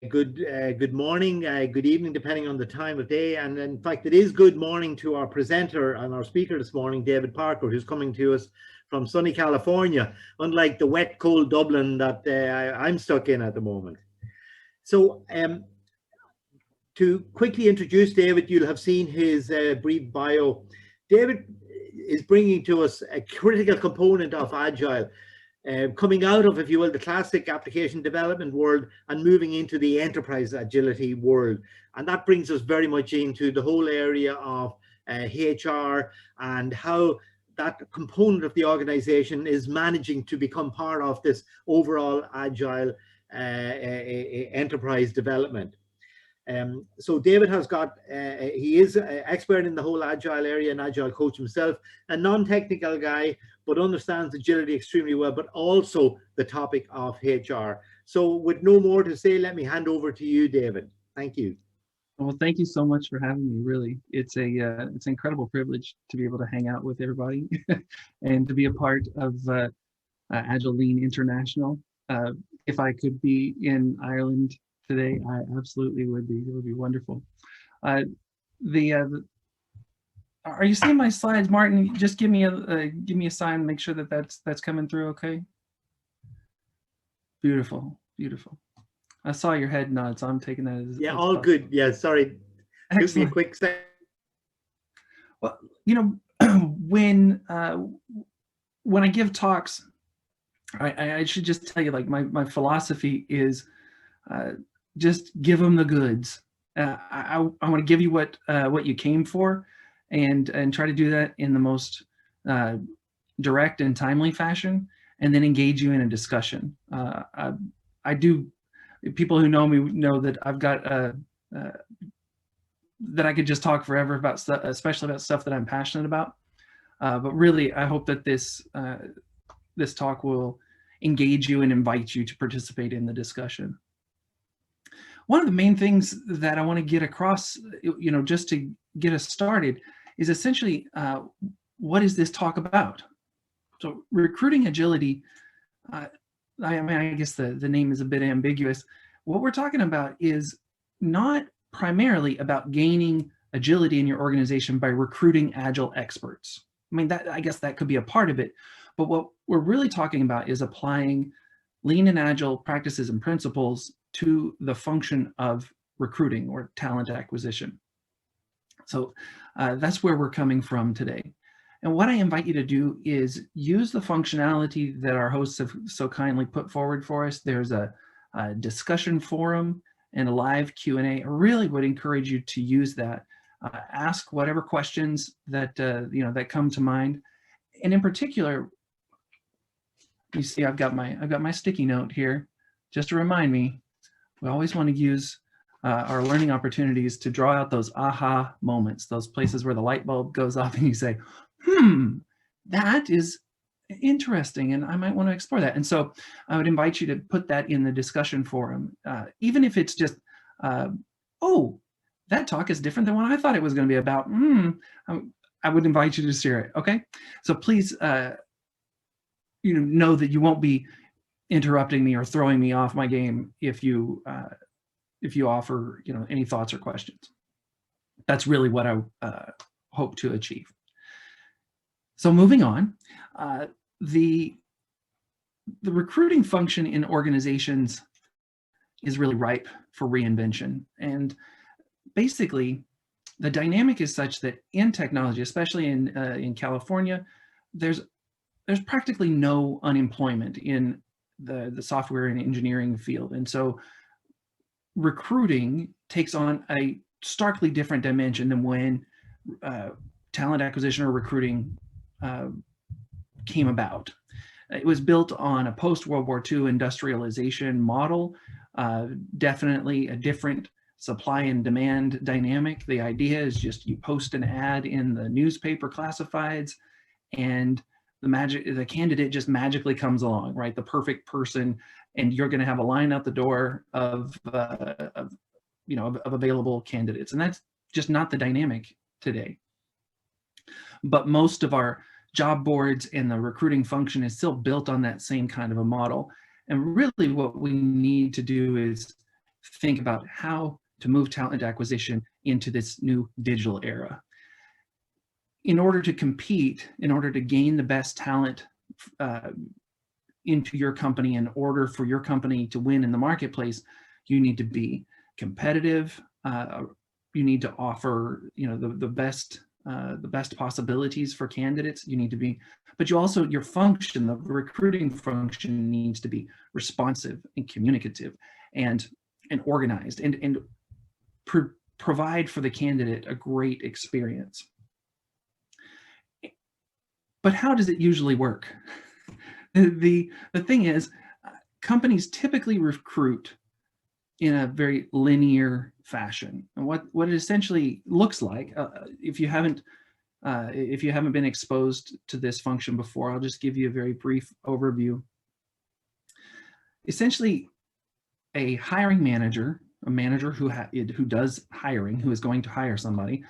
Good morning, good evening, depending on the time of day. And in fact, it is good morning to our presenter and our speaker this morning, David Parker, who's coming to us from sunny California, unlike the wet, cold Dublin that I'm stuck in at the moment. So to quickly introduce David, you'll have seen his brief bio. David is bringing to us a critical component of Agile, coming out of, if you will, the classic application development world and moving into the enterprise agility world. And that brings us very much into the whole area of HR and how that component of the organization is managing to become part of this overall agile enterprise development. So David has got, he is an expert in the whole Agile area, an Agile coach himself, a non-technical guy, but understands agility extremely well, but also the topic of HR. So with no more to say, let me hand over to you, David. Thank you. Well, thank you so much for having me. Really, it's an incredible privilege to be able to hang out with everybody and to be a part of Agile Lean International. If I could be in Ireland today, I absolutely would be. It would be wonderful. Are you seeing my slides, Martin? Just give me a sign. Make sure that that's coming through. Okay. Beautiful, beautiful. I saw your head nod, so I'm taking that as all good. Yeah, sorry. Give me a quick second. Well, you know, when I give talks, I should just tell you, like, my philosophy is just give them the goods. I want to give you what you came for, and try to do that in the most direct and timely fashion, and then engage you in a discussion. I do. People who know me know that I've got that I could just talk forever about stuff, especially about stuff that I'm passionate about. But really, I hope that this talk will engage you and invite you to participate in the discussion. One of the main things that I want to get across, you know, just to get us started, is essentially what is this talk about? So recruiting agility, I mean, I guess the name is a bit ambiguous. What we're talking about is not primarily about gaining agility in your organization by recruiting Agile experts. I mean, I guess that could be a part of it, but what we're really talking about is applying Lean and Agile practices and principles to the function of recruiting or talent acquisition. So that's where we're coming from today. And what I invite you to do is use the functionality that our hosts have so kindly put forward for us. There's a discussion forum and a live Q&A. I really would encourage you to use that. Ask whatever questions that that come to mind. And in particular, you see I've got my sticky note here just to remind me. We always want to use our learning opportunities to draw out those aha moments, those places where the light bulb goes off and you say, that is interesting, and I might want to explore that. And so I would invite you to put that in the discussion forum, even if it's just, oh, that talk is different than what I thought it was going to be about. I would invite you to share it. Okay, so please, know that you won't be interrupting me or throwing me off my game if you offer any thoughts or questions. That's really what I hope to achieve. So moving on, the recruiting function in organizations is really ripe for reinvention. And basically, the dynamic is such that in technology, especially in California, there's practically no unemployment in the software and engineering field. And so recruiting takes on a starkly different dimension than when talent acquisition or recruiting came about. It was built on a post-World War II industrialization model, definitely a different supply and demand dynamic. The idea is just you post an ad in the newspaper classifieds and the candidate just magically comes along, right? The perfect person, and you're going to have a line out the door of available candidates. And that's just not the dynamic today. But most of our job boards and the recruiting function is still built on that same kind of a model. And really what we need to do is think about how to move talent acquisition into this new digital era. In order to compete, in order to gain the best talent into your company, in order for your company to win in the marketplace, you need to be competitive. You need to offer, the best possibilities for candidates. You need to be, but you also, your function, the recruiting function, needs to be responsive and communicative and organized and provide for the candidate a great experience. But how does it usually work? The thing is, companies typically recruit in a very linear fashion. And what it essentially looks like, if you haven't been exposed to this function before, I'll just give you a very brief overview. Essentially, a hiring manager, a manager who does hiring, who is going to hire somebody,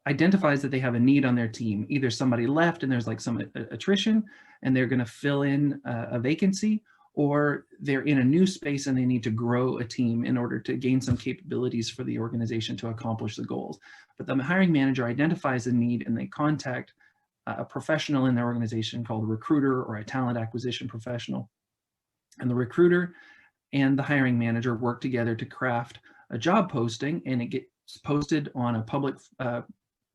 identifies that they have a need on their team. Either somebody left and there's like some attrition and they're going to fill in a vacancy, or they're in a new space and they need to grow a team in order to gain some capabilities for the organization to accomplish the goals. But the hiring manager identifies a need and they contact a professional in their organization called a recruiter or a talent acquisition professional. And the recruiter and the hiring manager work together to craft a job posting, and it gets posted on a public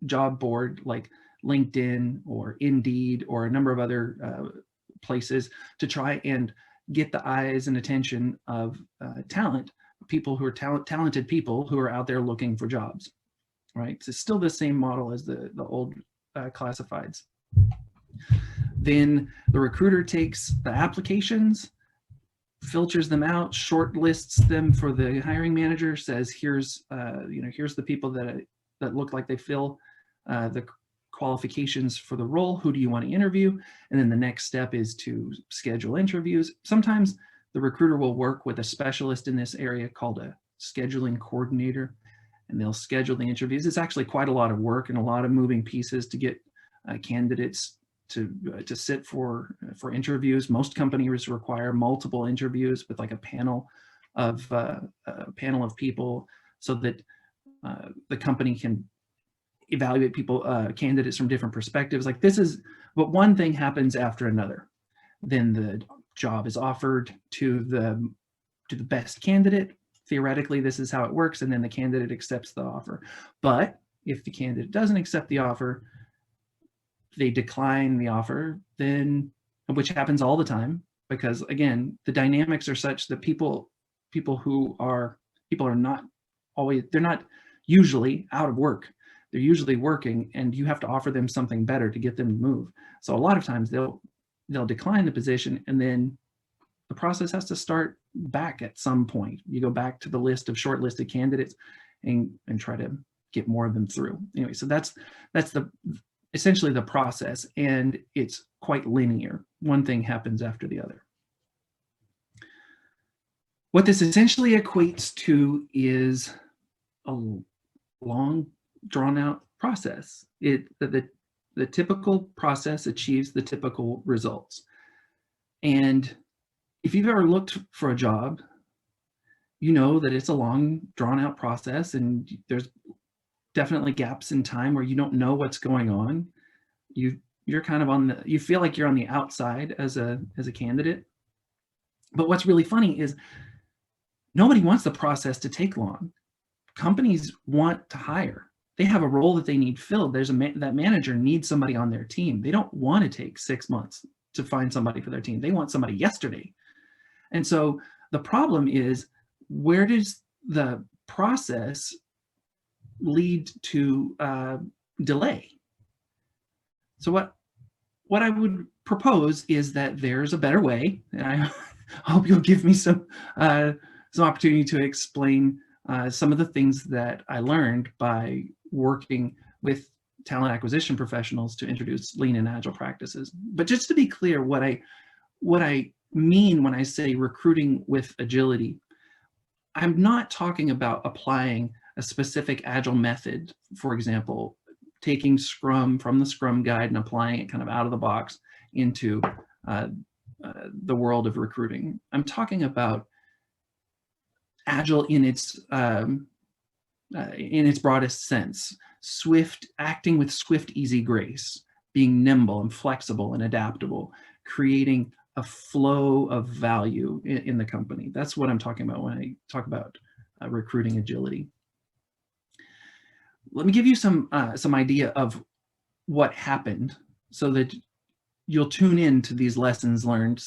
job board like LinkedIn or Indeed or a number of other places to try and get the eyes and attention of talent, people who are talented people who are out there looking for jobs, right? So it's still the same model as the old classifieds. Then the recruiter takes the applications, filters them out, shortlists them for the hiring manager, says, here's the people that look like they fill the qualifications for the role. Who do you want to interview? And then the next step is to schedule interviews. Sometimes the recruiter will work with a specialist in this area called a scheduling coordinator, and they'll schedule the interviews. It's actually quite a lot of work and a lot of moving pieces to get candidates to sit for interviews. Most companies require multiple interviews with like a panel of people, so that the company can evaluate candidates from different perspectives. Like this is, but one thing happens after another. Then the job is offered to the best candidate. Theoretically, this is how it works, and then the candidate accepts the offer. But if the candidate doesn't accept the offer, they decline the offer, then, which happens all the time, because again, the dynamics are such that people are not always, they're not usually out of work. They're usually working, and you have to offer them something better to get them to move. So a lot of times they'll decline the position, and then the process has to start back at some point. You go back to the list of shortlisted candidates and try to get more of them through. Anyway, so that's essentially the process, and it's quite linear. One thing happens after the other. What this essentially equates to is a long, drawn-out process. The typical process achieves the typical results. And if you've ever looked for a job, you know that it's a long, drawn-out process, and there's definitely gaps in time where you don't know what's going on. You're kind of you feel like you're on the outside as a candidate. But what's really funny is nobody wants the process to take long. Companies want to hire. They have a role that they need filled. That manager needs somebody on their team. They don't want to take 6 months to find somebody for their team. They want somebody yesterday. And so the problem is, where does the process lead to delay? So what I would propose is that there's a better way, and I hope you'll give me some opportunity to explain some of the things that I learned by working with talent acquisition professionals to introduce lean and agile practices. But just to be clear, what I mean when I say recruiting with agility, I'm not talking about applying a specific agile method. For example, taking Scrum from the Scrum guide and applying it kind of out of the box into the world of recruiting. I'm talking about Agile in its broadest sense, swift, acting with swift, easy grace, being nimble and flexible and adaptable, creating a flow of value in the company. That's what I'm talking about when I talk about recruiting agility. Let me give you some idea of what happened so that you'll tune in to these lessons learned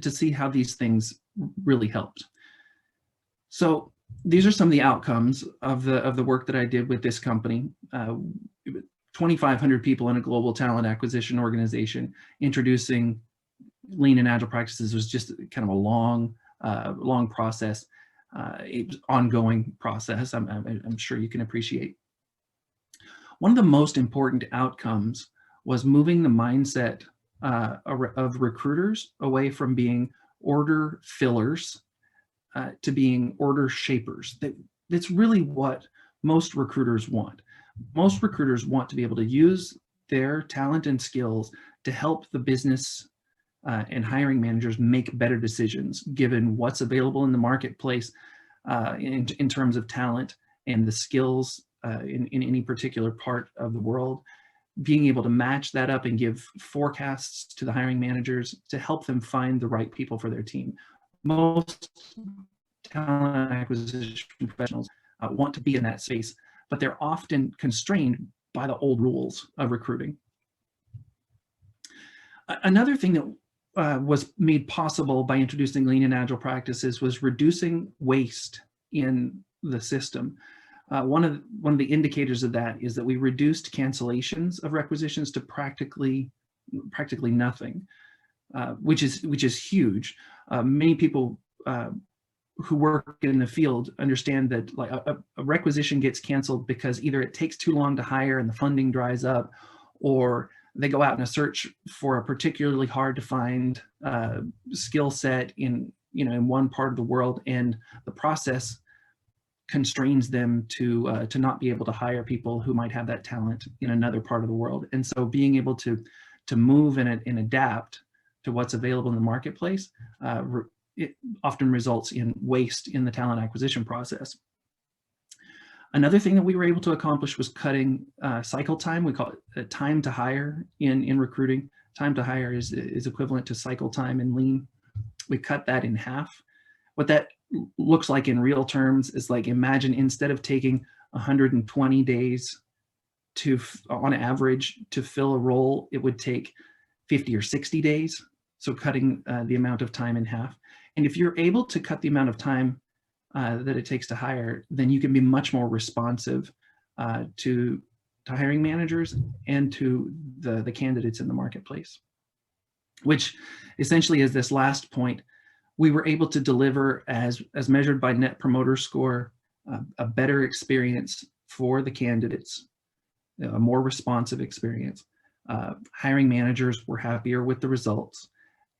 to see how these things really helped. So these are some of the outcomes of the work that I did with this company. 2,500 people in a global talent acquisition organization. Introducing lean and agile practices was just kind of a long process, ongoing process. I'm sure you can appreciate. One of the most important outcomes was moving the mindset of recruiters away from being order fillers to being order shapers. That's really what most recruiters want. Most recruiters want to be able to use their talent and skills to help the business and hiring managers make better decisions given what's available in the marketplace in terms of talent and the skills in any particular part of the world. Being able to match that up and give forecasts to the hiring managers to help them find the right people for their team. Most talent acquisition professionals want to be in that space, but they're often constrained by the old rules of recruiting. Another thing that was made possible by introducing lean and agile practices was reducing waste in the system. One of the indicators of that is that we reduced cancellations of requisitions to practically nothing, which is huge. Many people who work in the field understand that like a requisition gets canceled because either it takes too long to hire and the funding dries up, or they go out in a search for a particularly hard to find skill set in one part of the world, and the process constrains them to not be able to hire people who might have that talent in another part of the world. And so being able to move and adapt to what's available in the marketplace, it often results in waste in the talent acquisition process. Another thing that we were able to accomplish was cutting cycle time. We call it time to hire in recruiting. Time to hire is equivalent to cycle time in lean. We cut that in half. What that looks like in real terms is like, imagine instead of taking 120 days on average to fill a role, it would take 50 or 60 days. So cutting the amount of time in half. And if you're able to cut the amount of time that it takes to hire, then you can be much more responsive to hiring managers and to the candidates in the marketplace, which essentially is this last point. We were able to deliver, as measured by Net Promoter Score, a better experience for the candidates, a more responsive experience. Hiring managers were happier with the results,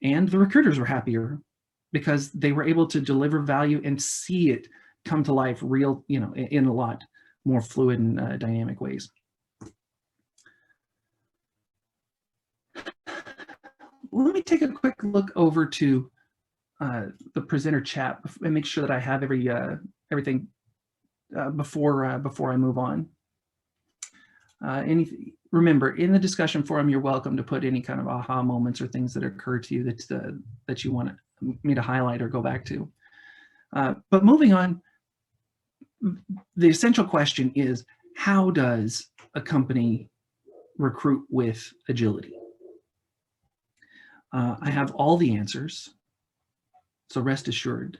and the recruiters were happier because they were able to deliver value and see it come to life in a lot more fluid and dynamic ways. Let me take a quick look over to the presenter chat and make sure that I have everything before I move on. Remember, in the discussion forum, you're welcome to put any kind of aha moments or things that occur to you that you want me to highlight or go back to. But moving on, the essential question is, how does a company recruit with agility? I have all the answers, so rest assured.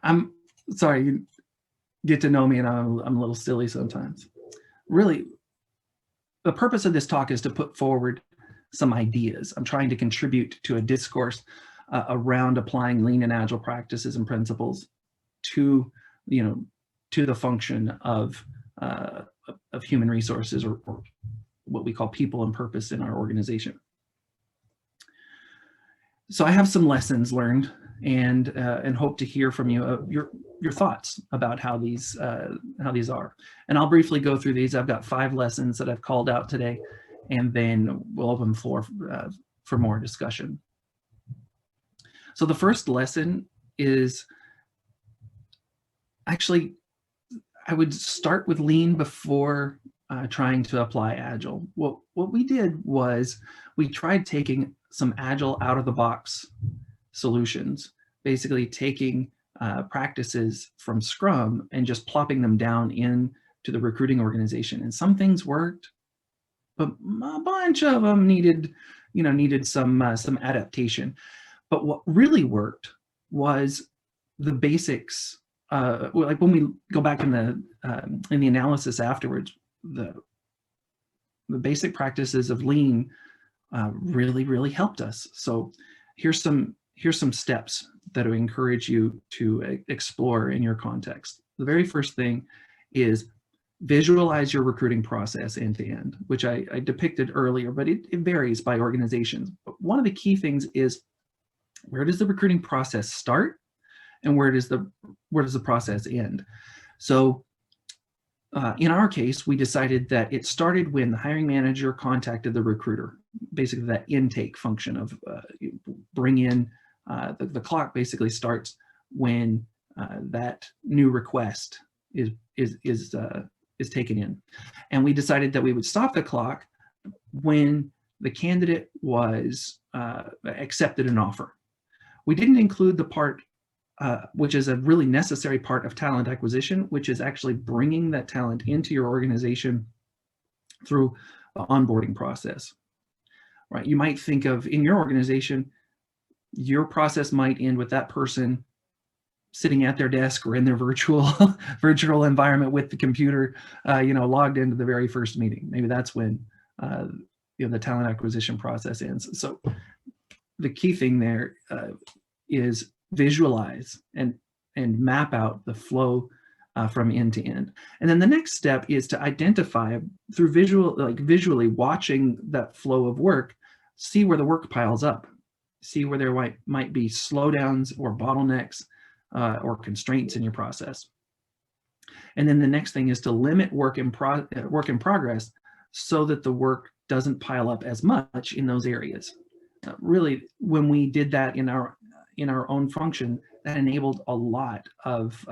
I'm sorry, you get to know me and I'm a little silly sometimes. Really, the purpose of this talk is to put forward some ideas. I'm trying to contribute to a discourse around applying lean and agile practices and principles to the function of human resources, or what we call people and purpose in our organization. So I have some lessons learned, and hope to hear from you your thoughts about how these are. And I'll briefly go through these. I've got 5 lessons that I've called out today, and then we'll open the floor for more discussion. So the first lesson is actually, I would start with lean before trying to apply Agile. What we did was we tried taking some Agile out of the box solutions, basically taking practices from Scrum and just plopping them down into the recruiting organization. And some things worked, but a bunch of them needed some adaptation. But what really worked was the basics. Like when we go back in the analysis afterwards, the basic practices of lean really helped us. So here's some steps that I encourage you to explore in your context. The very first thing is visualize your recruiting process end to end, which I depicted earlier, but it varies by organizations. But one of the key things is, where does the recruiting process start, and where does the process end? So in our case, we decided that it started when the hiring manager contacted the recruiter, basically that intake function of bring in, the clock basically starts when that new request is taken in. And we decided that we would stop the clock when the candidate was accepted an offer. We didn't include the part which is a really necessary part of talent acquisition, which is actually bringing that talent into your organization through the onboarding process, right? You might think of, in your organization, your process might end with that person sitting at their desk or in their virtual environment with the computer, logged into the very first meeting. Maybe that's when the talent acquisition process ends. So the key thing there is visualize and map out the flow from end to end. And then the next step is to identify through visually watching that flow of work, see where the work piles up, see where there might be slowdowns or bottlenecks or constraints in your process. And then the next thing is to limit work in progress so that the work doesn't pile up as much in those areas. Really, when we did that in our own function, that enabled a lot of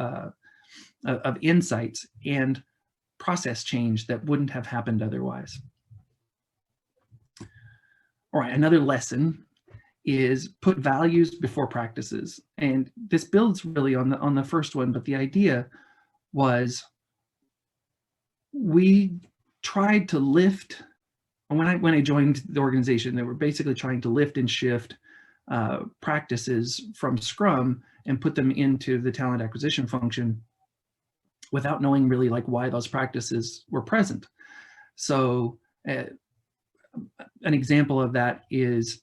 insights and process change that wouldn't have happened otherwise. All right, another lesson is put values before practices. And this builds really on the first one, but the idea was we tried to lift, when I joined the organization, they were basically trying to lift and shift practices from Scrum and put them into the talent acquisition function without knowing really why those practices were present. So an example of that is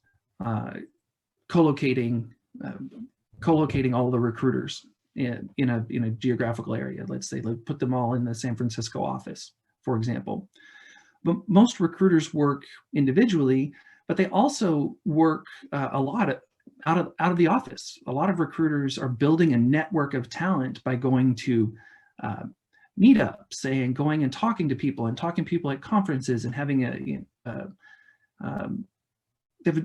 co-locating all the recruiters in a geographical area. Let's say, put them all in the San Francisco office, for example. But most recruiters work individually, but they also work a lot out of the office. A lot of recruiters are building a network of talent by going to meetups and going and talking to people at conferences and having they have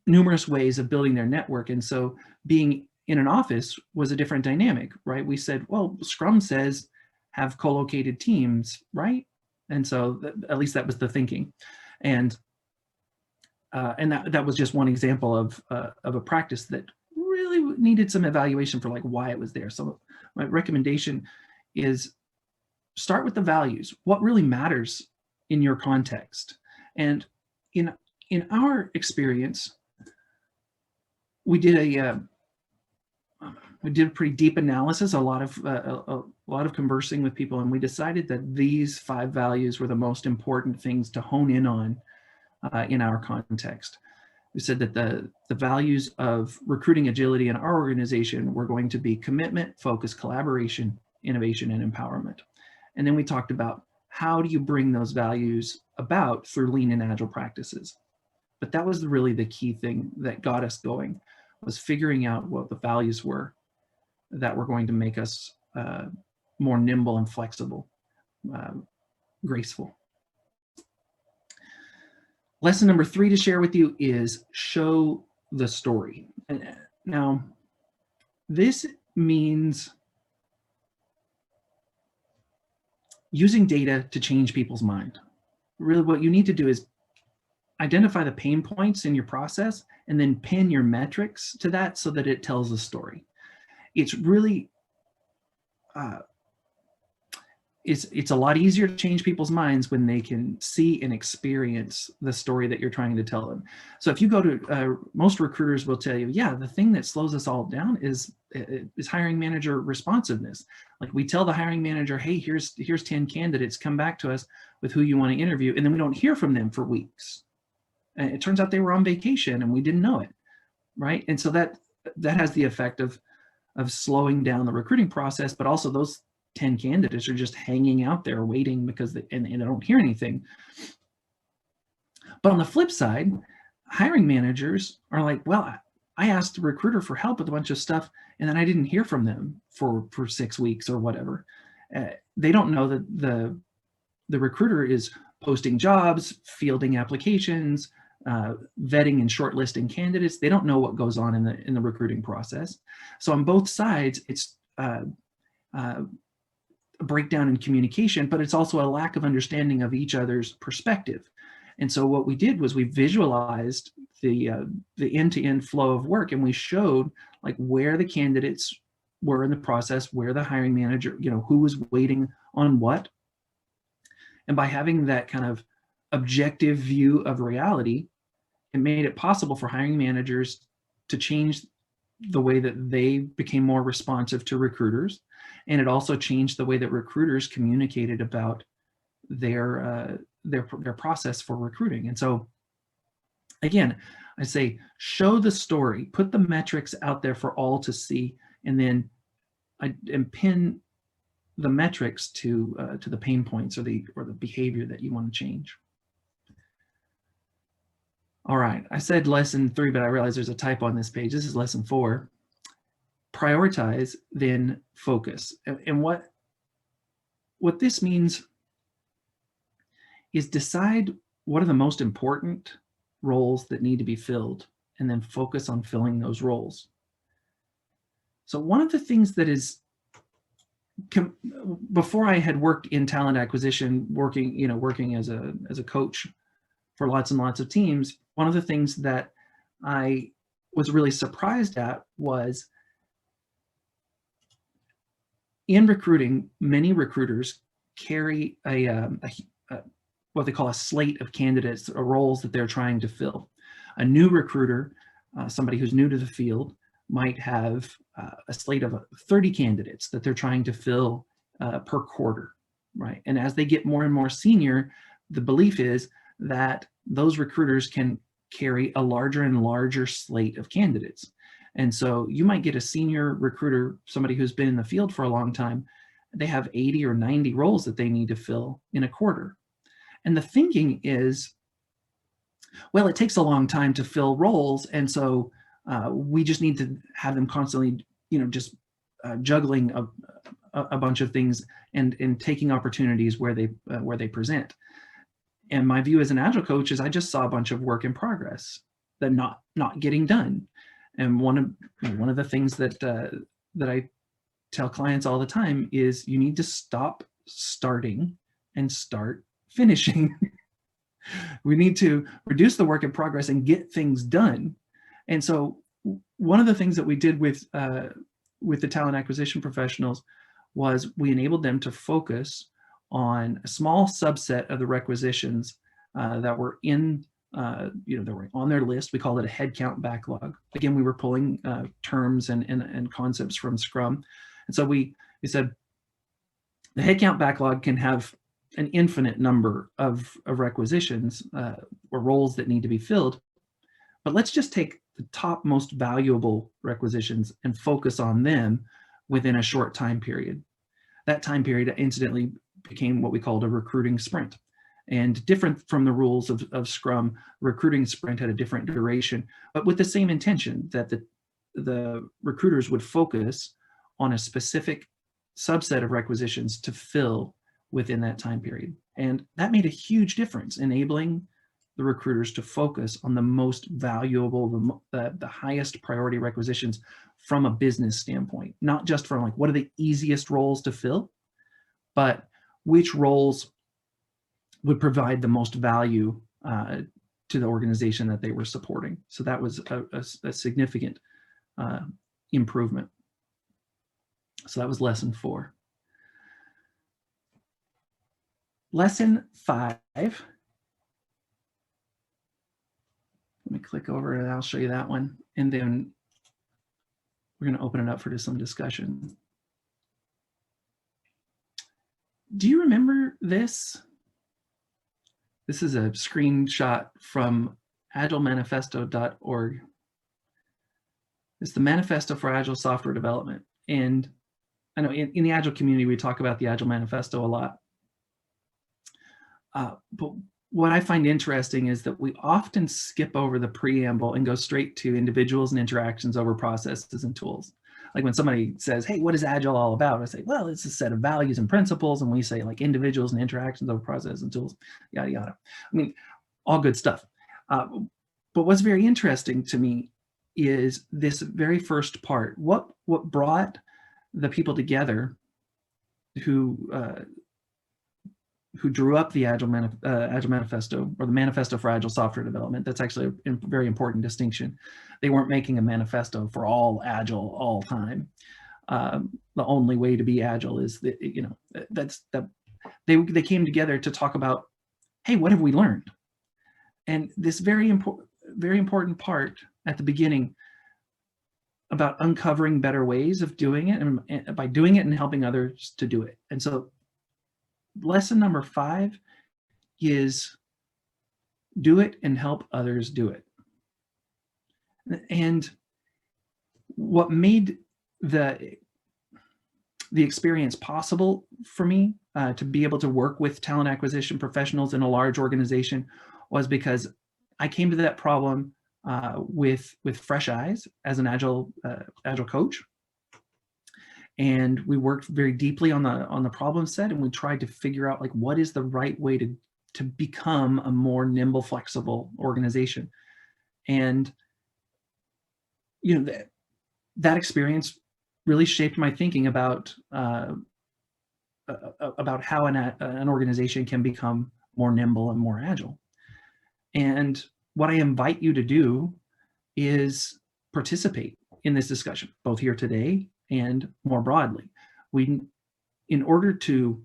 numerous ways of building their network. And so being in an office was a different dynamic, right? We said, well, Scrum says have co-located teams, right? And so at least that was the thinking. And that was just one example of a practice that really needed some evaluation for why it was there. So my recommendation is start with the values. What really matters in your context? And in our experience, we did a pretty deep analysis, a lot of conversing with people, and we decided that these 5 values were the most important things to hone in on in our context. We said that the values of recruiting agility in our organization were going to be commitment, focus, collaboration, innovation, and empowerment. And then we talked about how do you bring those values about through lean and agile practices. But that was really the key thing that got us going, was figuring out what the values were that were going to make us more nimble and flexible, graceful. Lesson number 3 to share with you is show the story. Now, this means using data to change people's mind. Really what you need to do is identify the pain points in your process and then pin your metrics to that so that it tells a story. It's really, it's a lot easier to change people's minds when they can see and experience the story that you're trying to tell them. So if you go to, most recruiters will tell you, yeah, the thing that slows us all down is hiring manager responsiveness. Like we tell the hiring manager, hey, here's 10 candidates, come back to us with who you want to interview. And then we don't hear from them for weeks. And it turns out they were on vacation and we didn't know it, right? And so that has the effect of slowing down the recruiting process, but also those 10 candidates are just hanging out there waiting because they don't hear anything. But on the flip side, hiring managers are like, well, I asked the recruiter for help with a bunch of stuff and then I didn't hear from them for 6 weeks or whatever. They don't know that the recruiter is posting jobs, fielding applications, vetting and shortlisting candidates. They don't know what goes on in the recruiting process. So on both sides, it's a breakdown in communication, but it's also a lack of understanding of each other's perspective. And so what we did was we visualized the end-to-end flow of work, and we showed like where the candidates were in the process, where the hiring manager, who was waiting on what. And by having that kind of objective view of reality, it made it possible for hiring managers to change the way that they became more responsive to recruiters. And it also changed the way that recruiters communicated about their process for recruiting. And so again, I say, show the story, put the metrics out there for all to see, and then pin the metrics to the pain points or the behavior that you want to change. All right, I said lesson 3, but I realized there's a typo on this page. This is lesson 4. Prioritize, then focus. And what this means is decide what are the most important roles that need to be filled, and then focus on filling those roles. So one of the things that is, before I had worked in talent acquisition, working as a coach for lots and lots of teams, one of the things that I was really surprised at was in recruiting, many recruiters carry what they call a slate of candidates or roles that they're trying to fill. A new recruiter, somebody who's new to the field, might have a slate of 30 candidates that they're trying to fill per quarter, right? And as they get more and more senior, the belief is that those recruiters can carry a larger and larger slate of candidates. And so you might get a senior recruiter, somebody who's been in the field for a long time, they have 80 or 90 roles that they need to fill in a quarter. And the thinking is, well, it takes a long time to fill roles, and so we just need to have them constantly, juggling a bunch of things and taking opportunities where they present. And my view as an Agile coach is I just saw a bunch of work in progress that not getting done. And one of the things that I tell clients all the time is you need to stop starting and start finishing. We need to reduce the work in progress and get things done. And so one of the things that we did with the talent acquisition professionals was we enabled them to focus on a small subset of the requisitions that were that were on their list. We called it a headcount backlog. Again, we were pulling terms and concepts from Scrum. And so we said the headcount backlog can have an infinite number of requisitions or roles that need to be filled. But let's just take the top most valuable requisitions and focus on them within a short time period. That time period, incidentally, became what we called a recruiting sprint. And different from the rules of Scrum, recruiting sprint had a different duration, but with the same intention that the recruiters would focus on a specific subset of requisitions to fill within that time period. And that made a huge difference, enabling the recruiters to focus on the most valuable, the highest priority requisitions from a business standpoint, not just from like, what are the easiest roles to fill, but which roles would provide the most value to the organization that they were supporting. So that was a significant improvement. So that was lesson 4. Lesson 5. Let me click over and I'll show you that one. And then we're going to open it up for some discussion. Do you remember this? This is a screenshot from agilemanifesto.org. It's the Manifesto for Agile Software Development. And I know in the Agile community, we talk about the Agile Manifesto a lot. But what I find interesting is that we often skip over the preamble and go straight to individuals and interactions over processes and tools. Like when somebody says, hey, what is Agile all about? I say, well, it's a set of values and principles. And we say like individuals and interactions over processes and tools, yada, yada. I mean, all good stuff. But what's very interesting to me is this very first part. What brought the people together who drew up the Agile Manifesto, or the Manifesto for Agile Software Development? That's actually a very important distinction. They weren't making a manifesto for all Agile all time. The only way to be Agile is that, they came together to talk about, hey, what have we learned? And this very important part at the beginning about uncovering better ways of doing it, and by doing it and helping others to do it. And so lesson number 5 is do it and help others do it. And what made the experience possible for me to be able to work with talent acquisition professionals in a large organization was because I came to that problem with fresh eyes as an Agile coach. And we worked very deeply on the problem set, and we tried to figure out like what is the right way to become a more nimble, flexible organization. And that experience really shaped my thinking about how an organization can become more nimble and more agile. And what I invite you to do is participate in this discussion, both here today and more broadly. In order to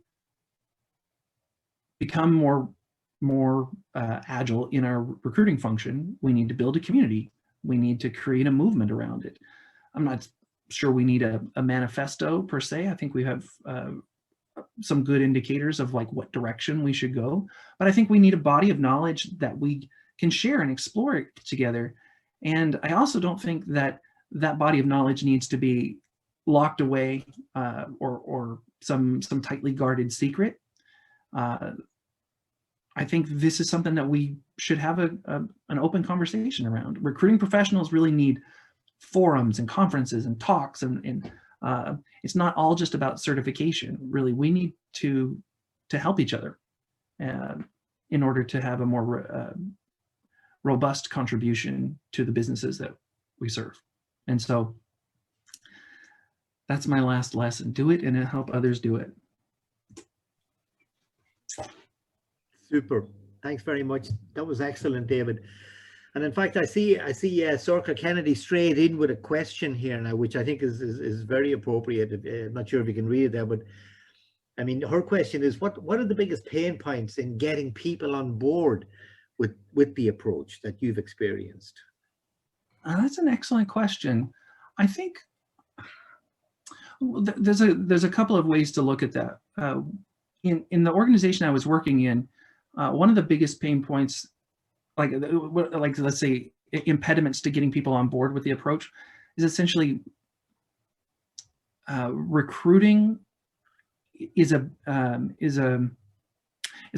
become more agile in our recruiting function, we need to build a community. We need to create a movement around it. I'm not sure we need a manifesto per se. I think we have some good indicators of like what direction we should go, but I think we need a body of knowledge that we can share and explore it together. And I also don't think that body of knowledge needs to be locked away or some tightly guarded secret. I think this is something that we should have an open conversation around. Recruiting professionals really need forums and conferences and talks, and it's not all just about certification. Really, we need to help each other in order to have a more robust contribution to the businesses that we serve. And so that's my last lesson. Do it and help others do it. Super. Thanks very much. That was excellent, David. And in fact, I see Sorka Kennedy straight in with a question here now, which I think is very appropriate. I'm not sure if you can read it there, but I mean, her question is, what are the biggest pain points in getting people on board with the approach that you've experienced? That's an excellent question. I think there's a couple of ways to look at that. In the organization I was working in, one of the biggest pain points, like let's say impediments to getting people on board with the approach, is essentially recruiting is a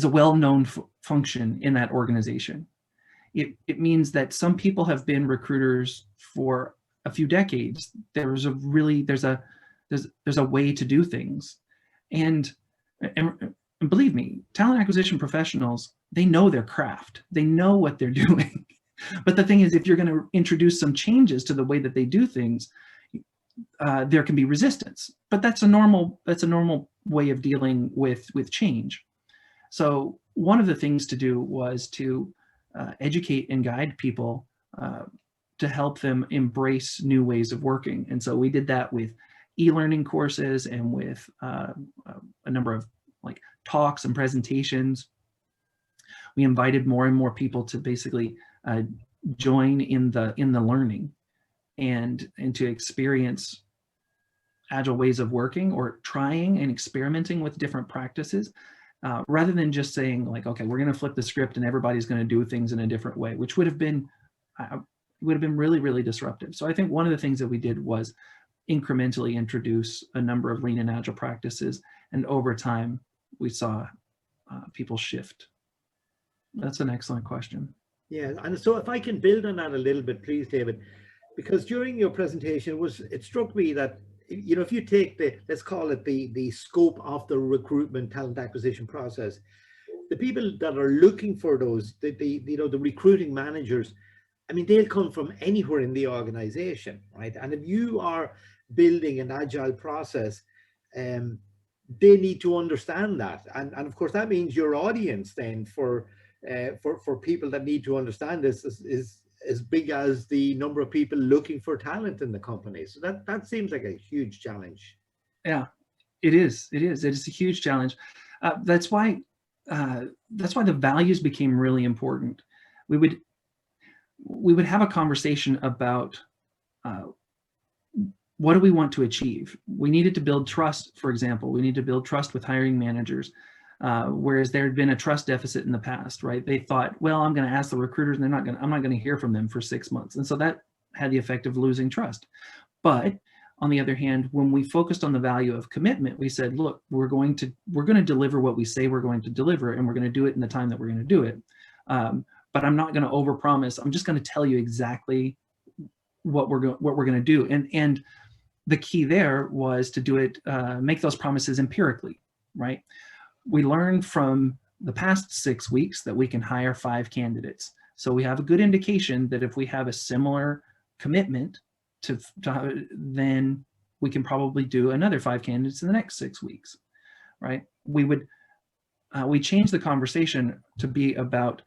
well-known function in that organization. It means that some people have been recruiters for a few decades. There's a way to do things, and believe me, talent acquisition professionals, they know their craft. They know what they're doing. But the thing is, if you're going to introduce some changes to the way that they do things, there can be resistance. But that's a normal way of dealing with change. So one of the things to do was to educate and guide people to help them embrace new ways of working. And so we did that with e-learning courses and with a number of like talks and presentations. We invited more and more people to basically join in the learning and to experience agile ways of working, or trying and experimenting with different practices, rather than just saying like, okay, we're going to flip the script and everybody's going to do things in a different way, which would have been really, really disruptive. So I think one of the things that we did was incrementally introduce a number of lean and agile practices, and over time we saw people shift. That's an excellent question. Yeah, and so if I can build on that a little bit, please, David, because during your presentation, it struck me that, you know, if you take let's call it the scope of the recruitment talent acquisition process, the people that are looking for those, you know, the recruiting managers, I mean, they'll come from anywhere in the organization, right? And if you are building an agile process, they need to understand that. And of course, that means your audience then for people that need to understand this is as big as the number of people looking for talent in the company. So that seems like a huge challenge. Yeah, it is. It is a huge challenge. That's why the values became really important. We would have a conversation about what do we want to achieve. We needed to build trust, for example. We need to build trust with hiring managers, whereas there had been a trust deficit in the past, right? They thought, well, I'm going to ask the recruiters, and I'm not going to hear from them for 6 months, and so that had the effect of losing trust. But on the other hand, when we focused on the value of commitment, we said, look, we're going to deliver what we say we're going to deliver, and we're going to do it in the time that we're going to do it. But I'm not going to overpromise. I'm just going to tell you exactly what we're going to do. And the key there was to do it, make those promises empirically, right? We learned from the past 6 weeks that we can hire 5 candidates. So we have a good indication that if we have a similar commitment to then we can probably do another 5 candidates in the next 6 weeks, right? We changed the conversation to be about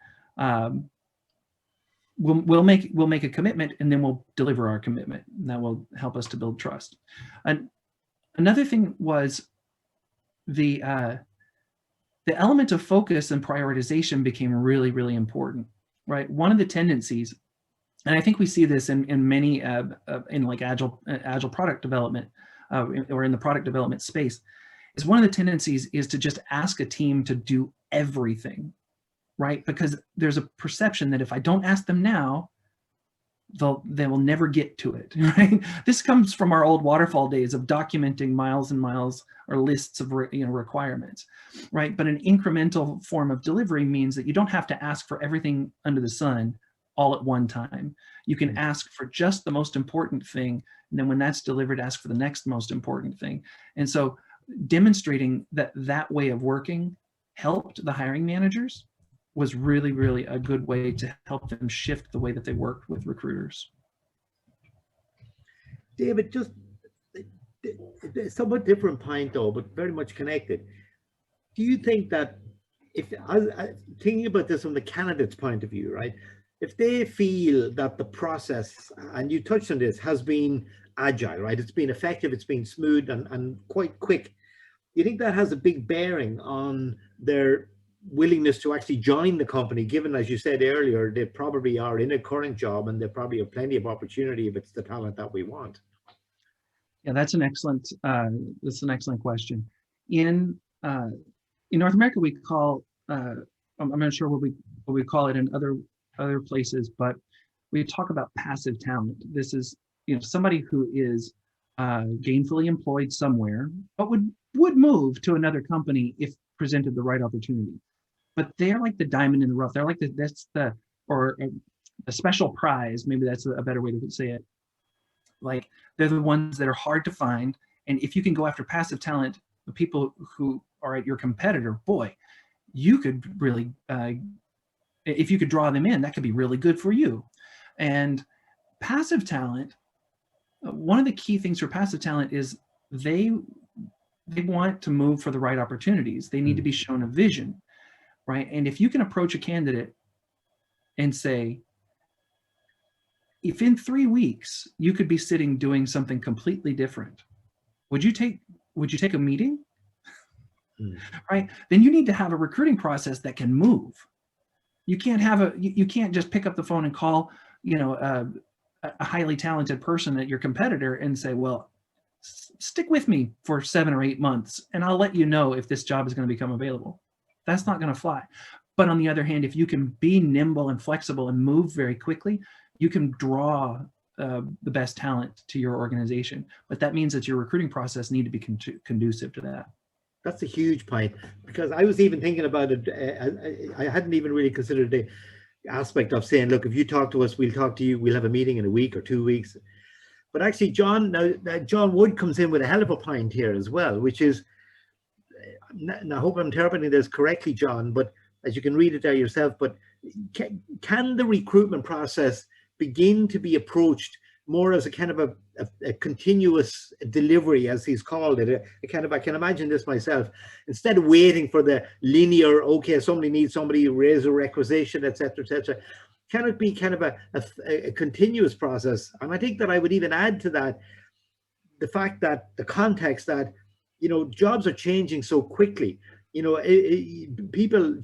we'll make a commitment, and then we'll deliver our commitment. And that will help us to build trust. And another thing was the element of focus and prioritization became really, really important, right? One of the tendencies, and I think we see this in many in like agile product development or in the product development space, is one of the tendencies is to just ask a team to do everything, right? Because there's a perception that if I don't ask them now, they will never get to it, right? This comes from our old waterfall days of documenting miles and miles or lists of requirements, right? But an incremental form of delivery means that you don't have to ask for everything under the sun all at one time. You can ask for just the most important thing, and then when that's delivered, ask for the next most important thing. And so demonstrating that way of working helped the hiring managers was really, really a good way to help them shift the way that they worked with recruiters. David, just a somewhat different point though, but very much connected. Do you think that if thinking about this from the candidate's point of view, right? If they feel that the process, and you touched on this, has been agile, right? It's been effective, it's been smooth and quite quick. You think that has a big bearing on their willingness to actually join the company, given, as you said earlier, they probably are in a current job and they probably have plenty of opportunity if it's the talent that we want? Yeah, that's an excellent question. In North America, we call I'm not sure what we call it in other places, but we talk about passive talent. This is, you know, somebody who is gainfully employed somewhere, but would move to another company if presented the right opportunity. But they're like the diamond in the rough. They're like the special prize. Maybe that's a better way to say it. Like, they're the ones that are hard to find. And if you can go after passive talent, the people who are at your competitor, boy, you could really, if you could draw them in, that could be really good for you. And passive talent, one of the key things for passive talent is they They want to move for the right opportunities. They need to be shown a vision, right? And if you can approach a candidate and say, if in 3 weeks you could be sitting doing something completely different, would you take a meeting? Right? Then you need to have a recruiting process that can move. You can't you can't just pick up the phone and call, a highly talented person at your competitor and say, well, stick with me for 7 or 8 months and I'll let you know if this job is going to become available. That's not going to fly. But on the other hand, if you can be nimble and flexible and move very quickly, you can draw the best talent to your organization. But that means that your recruiting process need to be conducive to that. That's a huge point, because I was even thinking about it. I hadn't even really considered the aspect of saying, look, if you talk to us, we'll talk to you, we'll have a meeting in a week or 2 weeks. But actually, John Wood comes in with a hell of a point here as well, which is, and I hope I'm interpreting this correctly, John, but as you can read it there yourself, but can the recruitment process begin to be approached more as a kind of a continuous delivery, as he's called it, a kind of, I can imagine this myself, instead of waiting for the linear, okay, somebody needs somebody, raise a requisition, etc., etc. Can it be kind of a continuous process? And I think that I would even add to that the fact that the context that, jobs are changing so quickly. People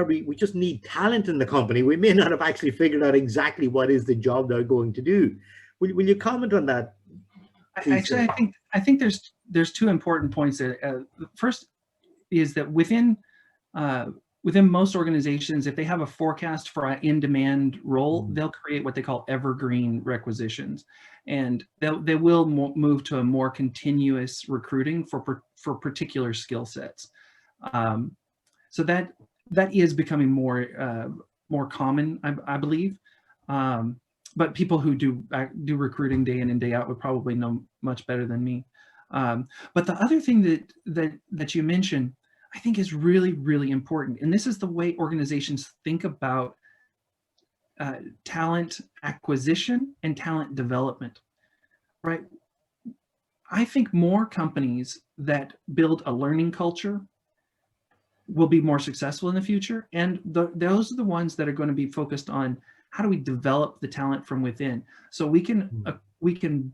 we just need talent in the company. We may not have actually figured out exactly what is the job they're going to do. Will you comment on that? Actually, I think there's 2 important points there. First is that within most organizations, if they have a forecast for an in-demand role, they'll create what they call evergreen requisitions, and they will move to a more continuous recruiting for particular skill sets. So that is becoming more common, I believe. But people who do recruiting day in and day out would probably know much better than me. But the other thing that you mentioned, I think, is really, really important. And this is the way organizations think about talent acquisition and talent development, right? I think more companies that build a learning culture will be more successful in the future. And those are the ones that are going to be focused on how do we develop the talent from within. So we can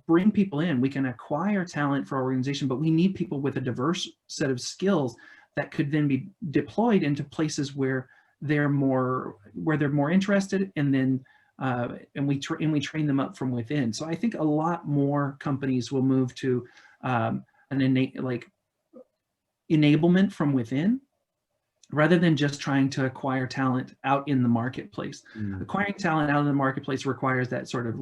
bring people in, we can acquire talent for our organization, but we need people with a diverse set of skills that could then be deployed into places where they're more interested, and then and we train them up from within. So I think a lot more companies will move to an enablement from within, rather than just trying to acquire talent out in the marketplace. Acquiring talent out in the marketplace requires that sort of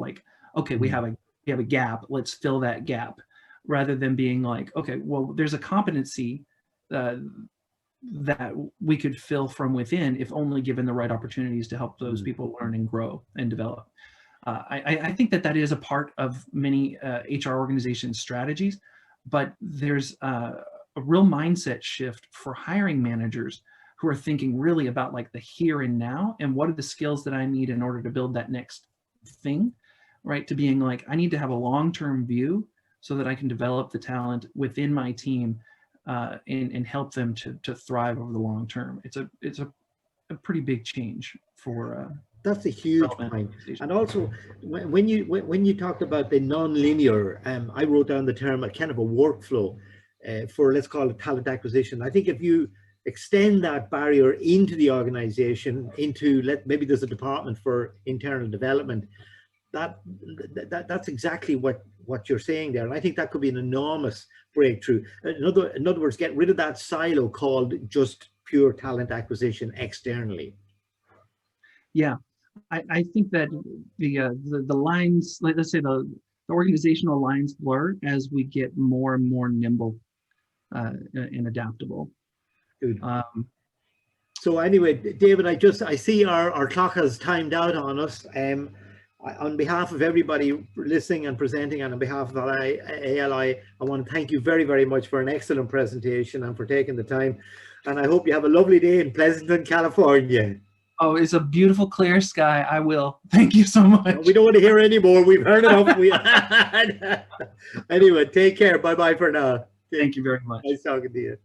okay, we have a gap, let's fill that gap, rather than being like, okay, well, there's a competency that we could fill from within if only given the right opportunities to help those people learn and grow and develop. I think that is a part of many HR organizations' strategies, but there's a real mindset shift for hiring managers who are thinking really about the here and now, and what are the skills that I need in order to build that next thing, right? To being I need to have a long-term view so that I can develop the talent within my team and help them to thrive over the long term. It's a pretty big change for that's a huge point. And also, when you talked about the non-linear, I wrote down the term a kind of a workflow for, let's call it, talent acquisition. I think if you extend that barrier into the organization, into maybe there's a department for internal development, that's exactly what you're saying there. And I think that could be an enormous breakthrough. In other words, get rid of that silo called just pure talent acquisition externally. Yeah, I think that the lines, let's say the organizational lines blur as we get more and more nimble and adaptable. Good. So anyway, David, I see our clock has timed out on us. On behalf of everybody listening and presenting, and on behalf of ALI, I want to thank you very, very much for an excellent presentation and for taking the time. And I hope you have a lovely day in Pleasanton, California. Oh, it's a beautiful, clear sky. I will. Thank you so much. We don't want to hear any more. We've heard enough. Anyway, take care. Bye-bye for now. Thank you very much. Nice talking to you.